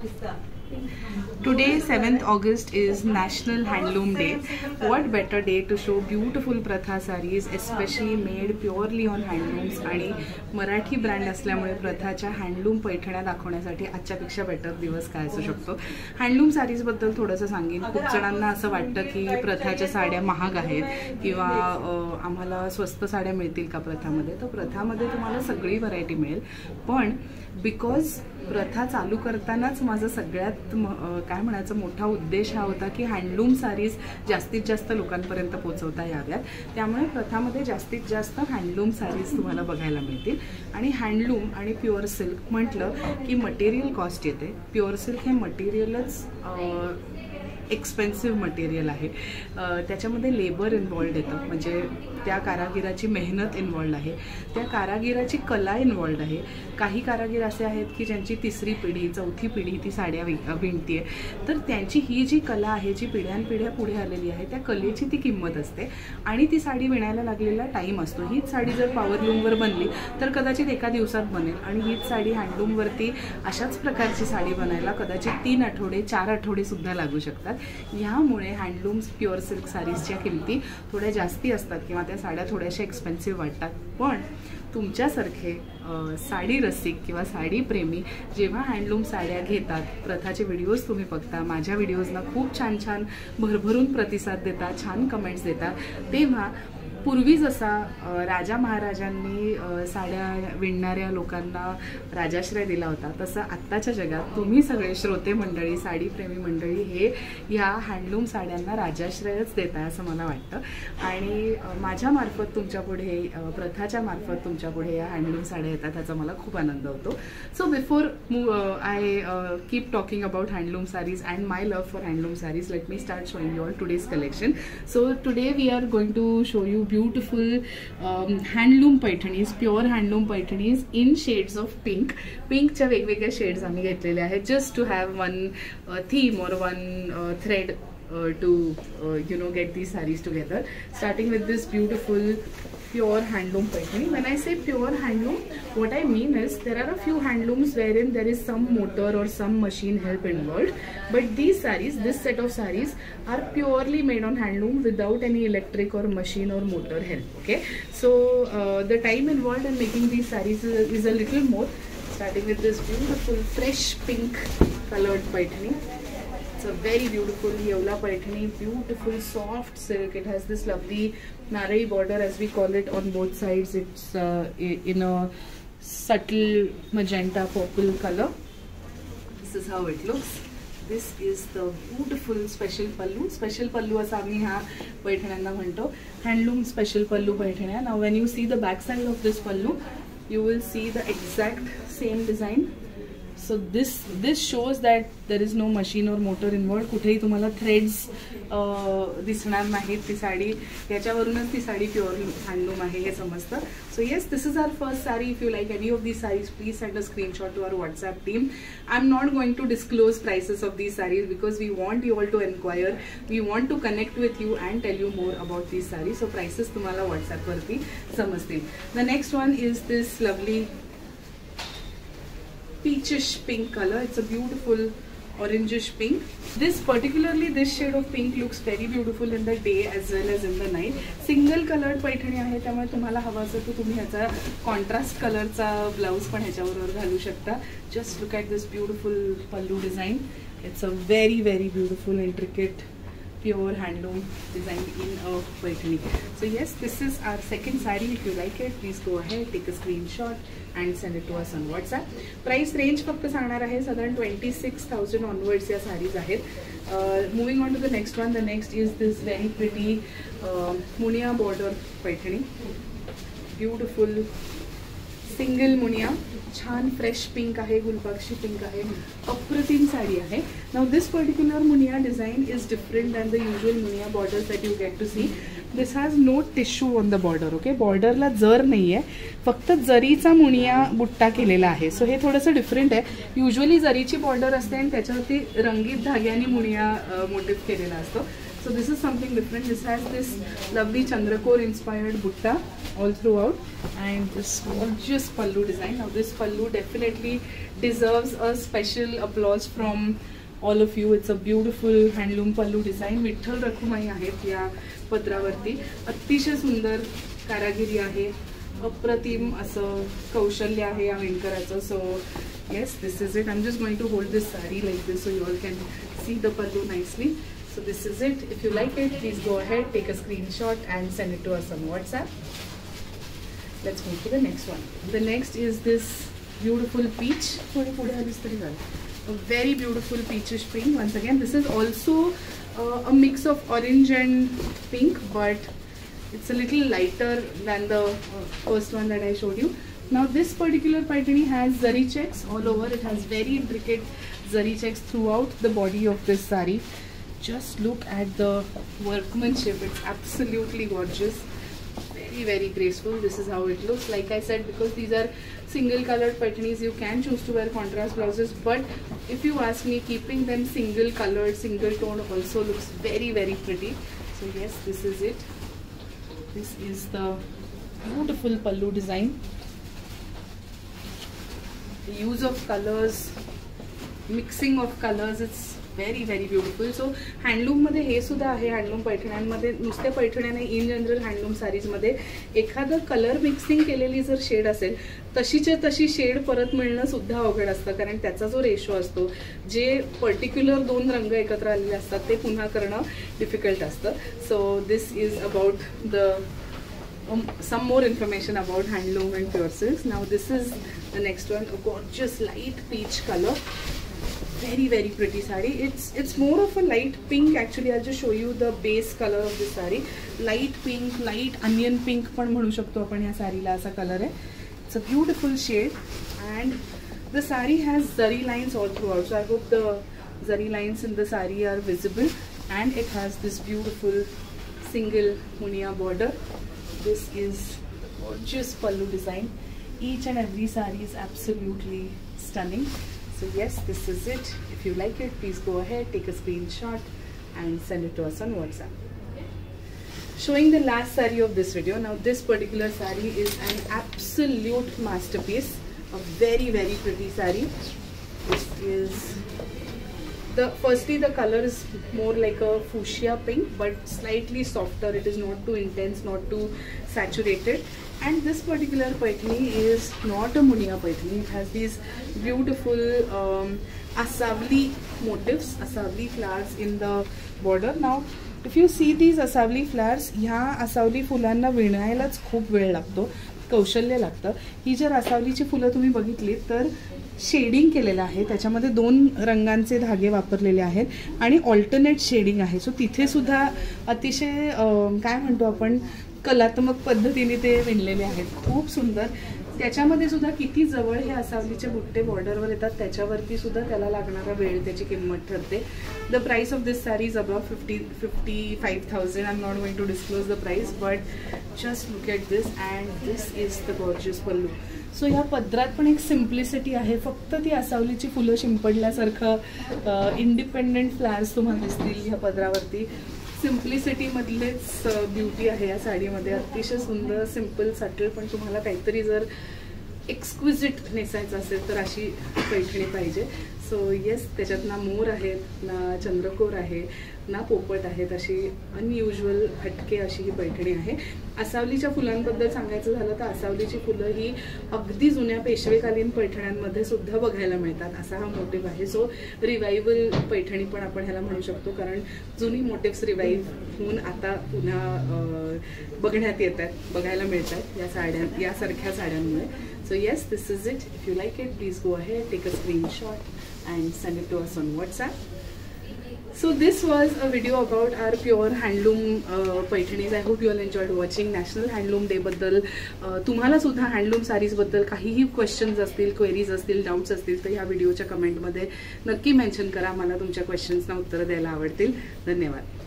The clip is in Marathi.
Today 7th August is National Handloom Day. What better day to show beautiful Pratha sarees, especially made purely on handlooms. आणि मराठी ब्रँड असल्यामुळे प्रथाच्या हँडलूम पैठण्या दाखवण्यासाठी आजच्यापेक्षा बेटर दिवस काय असू शकतो. हँडलूम सारीज बद्दल थोडंसं सांगेन. खूप जणांना असं वाटतं की प्रथाच्या साड्या महाग आहेत किंवा आम्हाला स्वस्त साड्या मिळतील का प्रथामध्ये. तर प्रथामध्ये तुम्हाला सगळी व्हरायटी मिळेल. पण बिकॉज प्रथा चालू करतानाच माझा सगळ्यात काय म्हणायचं मोठा उद्देश हा होता की हँडलूम सारीज जास्तीत जास्त लोकांपर्यंत पोहोचवता याव्यात. त्यामुळे प्रथामध्ये जास्तीत जास्त हँडलूम सारीज तुम्हाला बघायला मिळतील. आणि हँडलूम आणि प्युअर सिल्क म्हटलं की मटेरियल कॉस्ट येते. प्युअर सिल्क हे मटेरियलच एक्सपेन्सिव्ह मटेरियल आहे. त्याच्यामध्ये लेबर इन्वॉल्ड येतं, म्हणजे त्या कारागिराची मेहनत इन्वॉल्ड आहे, त्या कारागिराची कला इन्वॉल्ड आहे. काही कारागीर असे आहेत की ज्यांची 3री पिढी 4थी पिढी ती साड्या विणतीये. तर त्यांची ही जी कला आहे, जी पिढ्यानपिढ्या पुढे आलेली आहे, त्या कलेची ती किंमत असते आणि ती साडी विणायला लागलेला टाईम असतो. हीच साडी जर पॉवरलूमवर बनली तर कदाचित एका दिवसात बनेल आणि हीच साडी हँडलूमवरती अशाच प्रकारची साडी बनायला कदाचित 3 आठवडे 4 आठवडे सुद्धा लागू शकतात. ह्यामुळे हँडलूम्स प्युअर सिल्क साडीजच्या किमती थोड्या जास्ती असतात किंवा त्या साड्या थोड्याशा एक्सपेन्सिव्ह वाटतात. पण तुमच्यासारखे साडी रसिक किंवा साडी प्रेमी जेव्हा हँडलूम साड्या घेतात, प्रथाचे व्हिडिओज तुम्ही बघता, माझ्या व्हिडिओजना खूप छान छान भरभरून प्रतिसाद देता, छान कमेंट्स देता, तेव्हा पूर्वी जसा राजा महाराजांनी साड्या विणणाऱ्या लोकांना राजाश्रय दिला होता, तसं आत्ताच्या जगात तुम्ही सगळे श्रोते मंडळी, साडीप्रेमी मंडळी हे ह्या हँडलूम साड्यांना राजाश्रयच देताय असं मला वाटतं. आणि माझ्यामार्फत तुमच्यापुढे, प्रथाच्या मार्फत तुमच्यापुढे या हँडलूम साड्या येतात, ह्याचा मला खूप आनंद होतो. So before I keep talking about handloom saris and my love for handloom saris, let me start showing you all today's collection. So today we are going to show you beautiful handloom Paithanis, pure handloom Paithanis in shades of pink. पिंकच्या वेगवेगळ्या शेड्स आम्ही घेतलेले आहेत just to have one theme और one thread to get these sarees together, starting with this beautiful pure handloom paitani. When I say pure handloom, what I mean is there are a few handlooms wherein there is some motor or some machine help involved, but these sarees, this set of sarees are purely made on handloom without any electric or machine or motor help. Okay, so the time involved in making these sarees is a little more. Starting with this beautiful fresh pink colored paitani. It's a very beautiful Yeola paitani, beautiful soft silk. It has this lovely narai border as we call it on both sides. It's in a subtle magenta purple color. This is how it looks. This is the beautiful special pallu. Special pallu as आम्ही ह्या पैठण्यांना म्हणतो, handloom special pallu पैठण्या. Now when you see the back side of this pallu, you will see the exact same design. So this shows that there is no machine or motor involved. कुठेही तुम्हाला threads दिसणार नाहीत. ती साडी याच्यावरूनच ती साडी प्युअर हँडलूम आहे हे समजतं. So yes, this is our first saree. If you like any of these sarees, please send a screenshot to our WhatsApp team. I'm not going to disclose prices of these sarees because we want you all to inquire. We want to connect with you and tell you more about these sarees. So prices तुम्हाला WhatsApp वरती समजतील. The next one is this lovely peachish pink color. It's a beautiful orangish pink. This shade of pink looks very beautiful in the day as well as in the night. Single colored Paithani आहे, त्यामुळे तुम्हाला हवा असेल तर तुम्ही ह्याचा कॉन्ट्रास्ट कलरचा ब्लाउज पण ह्याच्याबरोबर घालू शकता. Just look at this beautiful pallu design. It's a very very beautiful intricate pure handloom design in a paitani. So yes, this is our second saree. If you like it, please go ahead, take a screenshot and send it to us on WhatsApp. Price range फक्त सांगणार आहे, साधारण 26,000 onwards या sarees आहेत. Moving on to the next one. The next is this very pretty munia border paitani. Beautiful single munia. छान फ्रेश पिंक आहे, गुलबक्षी पिंक आहे, अप्रतिम साडी आहे. Now this particular munia design is different than the usual munia borders that you get to see. This has no tissue on the border. Okay, बॉर्डरला जर नाही आहे, फक्त जरीचा मुनिया बुट्टा केलेला आहे. सो हे थोडंसं डिफरंट आहे. युजुअली जरीची बॉर्डर असते आणि त्याच्यावरती रंगीत धाग्याने मुनिया मोटिव्ह केलेला असतो. So this is something different. This has this lovely Chandrakore inspired butta all throughout, and this gorgeous pallu design. Now this pallu definitely deserves a special applause from all of you. It's a beautiful handloom pallu design. Vitthal Rakhumai आहेत या पत्रावरती. अतिशय सुंदर कारागिरी आहे. अप्रतिम असं कौशल्य आहे या विणकराचं. So yes, this is it. I'm just going to hold this sari like this so you all can see the pallu nicely. So this is it. If you like it, please go ahead, take a screenshot and send it to us on WhatsApp. Let's move to the next one. The next is this beautiful peach. A very beautiful peachish pink. Once again, this is also a mix of orange and pink, but it's a little lighter than the first one that I showed you. Now this particular paitani has zari checks all over. It has very intricate zari checks throughout the body of this sari. Just look at the workmanship. It's absolutely gorgeous. Very, very graceful. This is how it looks. Like I said, because these are single colored paitanis, you can choose to wear contrast blouses, but if you ask me, keeping them single colored, single tone also looks very, very pretty. So yes, this is it. This is the beautiful pallu design. The use of colors, mixing of colors, it's very, very beautiful. So handloom मध्ये हे सुद्धा आहे. हँडलूम पैठण्यांमध्ये नुसते पैठण्याने इन जनरल हँडलूम सारीज मध्ये एखादं कलर मिक्सिंग केलेली जर शेड असेल तशीच्या तशी शेड परत मिळणं सुद्धा अवघड असतं, कारण त्याचा जो रेशो असतो, जे पर्टिक्युलर दोन रंग एकत्र आलेले असतात ते पुन्हा करणं डिफिकल्ट असतं. So this is about the some more information about handloom and pure silks. Now this is the next one, a gorgeous light peach color. Very, very pretty sari. It's more of a light pink actually. I'll just show you the base color of this sari. Light pink, light onion pink पण म्हणू शकतो आपण या सारीला, असा कलर आहे. It's a beautiful shade and the sari has zari lines all throughout. So I hope the zari lines in the sari are visible, and it has this beautiful single munia border. This is gorgeous pallu design. Each and every sari is absolutely stunning. So yes, this is it. If you like it, please go ahead, take a screenshot and send it to us on WhatsApp. Showing the last sari of this video. Now this particular sari is an absolute masterpiece. A very, very pretty sari. This is firstly the color is more like a fuchsia pink, but slightly softer. It is not too intense, not too saturated. And this particular paitani is not a munia paitani. It has these beautiful asavli motifs, asavli flowers in the border. Now if you see these asavli flowers, ह्या asavli फुलांना विणायलाच खूप वेळ लागतो, कौशल्य लागतं. ही जर असावलीची फुलं तुम्ही बघितली तर शेडिंग केलेलं आहे, त्याच्यामध्ये दोन रंगांचे धागे वापरलेले आहेत आणि ऑल्टरनेट शेडिंग आहे. सो तिथे सुद्धा अतिशय काय म्हणतो आपण, कलात्मक पद्धतीने ते विणलेले आहेत. खूप सुंदर. त्याच्यामध्ये सुद्धा किती जवळ हे असावलीचे बुट्टे बॉर्डरवर येतात त्याच्यावरती सुद्धा त्याला लागणारा वेळ, त्याची किंमत ठरते. The price of this sari is about 55,000. I am not going to disclose the price, but just look at this and this is the gorgeous pallu. So ह्या पदरात पण एक सिम्प्लिसिटी आहे. फक्त ती असावलीची फुलं शिंपडल्यासारखं इंडिपेंडेंट फ्लावर्स तुम्हाला दिसतील ह्या पदरावरती. सिम्प्लिसिटी मधलेच ब्युटी आहे या साडीमध्ये. अतिशय सुंदर, सिम्पल, सटल, पण तुम्हाला काहीतरी जर एक्सक्विजिट नेसायचं असेल तर अशी पैठणी पाहिजे. सो येस, त्याच्यात ना मोर आहेत, ना चंद्रकोर आहे, ना पोपट आहेत. अशी अनयुज्युअल हटके अशी ही पैठणी आहे. आसावलीच्या फुलांबद्दल सांगायचं झालं तर आसावलीची फुलं ही अगदी जुन्या पेशवेकालीन पैठण्यांमध्ये सुद्धा बघायला मिळतात, असा हा मोटिव्ह आहे. सो रिवायवल पैठणी पण आपण ह्याला म्हणू शकतो, कारण जुनी मोटिव्स रिवाईव्ह होऊन आता पुन्हा बघण्यात येतात, बघायला मिळतात या साड्या, यासारख्या साड्यांमुळे. So yes, this is it. If you like it, please go ahead, take a screenshot and send it to us on WhatsApp. So this was a video about our pure handloom Paithanis. I hope you all enjoyed watching. National Handloom Day बद्दल तुम्हाला सुद्धा हँडलूम सारीज बद्दल काहीही क्वेश्चन्स असतील, क्वेरीज असतील, डाऊट्स असतील तर ह्या व्हिडिओच्या कमेंटमध्ये नक्की मेन्शन करा. मला तुमच्या क्वेश्चन्सना उत्तरं द्यायला आवडतील. धन्यवाद.